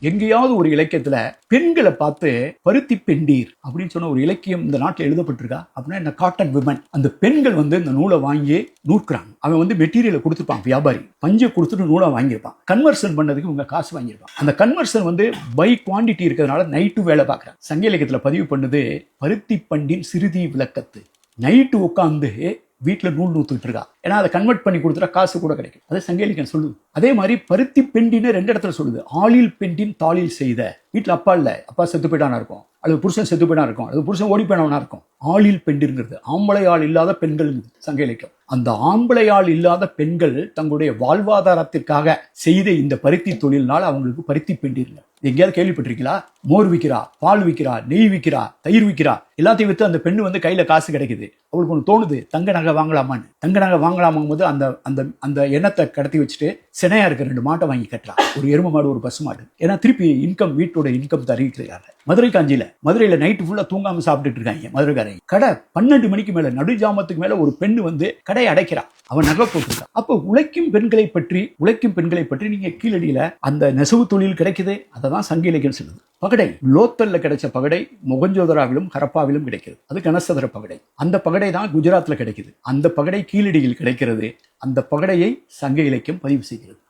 எங்கேயாவது ஒரு இலக்கியத்துல பெண்களை பார்த்து பருத்தி பெண்டீர் அப்படின்னு சொன்ன ஒரு இலக்கியம் இந்த நாட்டில் எழுதப்பட்டிருக்கா அப்படின்னா என்ன? Cotton women. அந்த பெண்கள் இந்த நூலை வாங்கி நூற்கிறாங்க. அவன் மெட்டீரியலை கொடுத்துருப்பான், வியாபாரி பஞ்சை கொடுத்துட்டு நூலை வாங்கியிருப்பான். கன்வர்ஷன் பண்ணதுக்கு இவங்க காசு வாங்கியிருப்பான். அந்த கன்வர்ஷன் பை குவான்டிட்டி இருக்கிறதுனால நைட்டு வேலை பார்க்குறாங்க. சங்க இலக்கியத்தில் பதிவு பண்ணுது பருத்தி பண்டின் சிறுதி விளக்கத்து. நைட்டு உட்காந்து வீட்டில் நூல் நூத்துட்டு இருக்கா. ஏன்னா அதை கன்வெர்ட் பண்ணி கொடுத்துட்டா காசு கூட கிடைக்கும். அதை சங்க இலக்கியம் சொல்லுது. அதே மாதிரி பருத்தி பெண்டின்னு 2 இடத்துல சொல்லுது. ஆளில் பெண்டின் தாளில் செய்த. வீட்டில் அப்பா இல்லை, அப்பா செத்து போயிட்டானா இருக்கும், அல்லது புருஷன் செத்து போயிட்டா இருக்கும், அல்லது புருஷன் ஓடி போயினவனா இருக்கும். ஆளில் பெண்டிருங்கிறது ஆம்பளை ஆள் இல்லாத பெண்கள் சங்க இலக்கியம். அந்த ஆம்பளை ஆள் இல்லாத பெண்கள் தங்களுடைய வாழ்வாதாரத்திற்காக செய்த இந்த பருத்தி தொழில்னால அவங்களுக்கு பருத்தி பெண்டிருங்க. எங்கேயாவது கேள்விப்பட்டிருக்கீங்களா? மோர் விற்கிறா, பால் விற்கிறா, நெய் விற்கிறா, தயிர் விற்கிறா, எல்லாத்தையும் விற்று அந்த பெண்ணு கையில காசு கிடைக்குது. அவளுக்கு ஒன்று தோணுது, தங்க நகை வாங்கலாமான்னு. தங்க நகை வாங்கலாமாங்கும் போது அந்த அந்த அந்த எண்ணத்தை கடத்தி வச்சுட்டு சினையா இருக்க 2 மாட்டை வாங்கி கட்டுறா. ஒரு எரும மாடு, ஒரு பசு மாடு. ஏன்னா திருப்பி இன்கம், வீட்டோட இன்கம் தருவிக்கிறாங்க. மதுரை காஞ்சியில, மதுரையில நைட்டு ஃபுல்லா தூங்காம சாப்பிட்டுட்டு இருக்காங்க மதுரைக்காரங்க. கடை 12 மணிக்கு மேல, நடுஜாமத்துக்கு மேல ஒரு பெண்ணு கடையை அடைக்கிறா. அவன் நகை போட்டுருக்கா. அப்ப உழைக்கும் பெண்களை பற்றி நீங்க கீழடியில அந்த நெசவு தொழில் கிடைக்குது. அதை தான் சங்க இலக்கியம் சொல்லுது. பகடை, லோத்தல்ல கிடைச்ச பகடை மொகஞ்சோதராவிலும் ஹரப்பாவிலும் கிடைக்குது. அது கனசதர பகடை. அந்த பகடை தான் குஜராத்ல கிடைக்குது. அந்த பகடை கீழடியில் கிடைக்கிறது. அந்த பகடையை சங்க இலக்கியம் பதிவு செய்கிறது.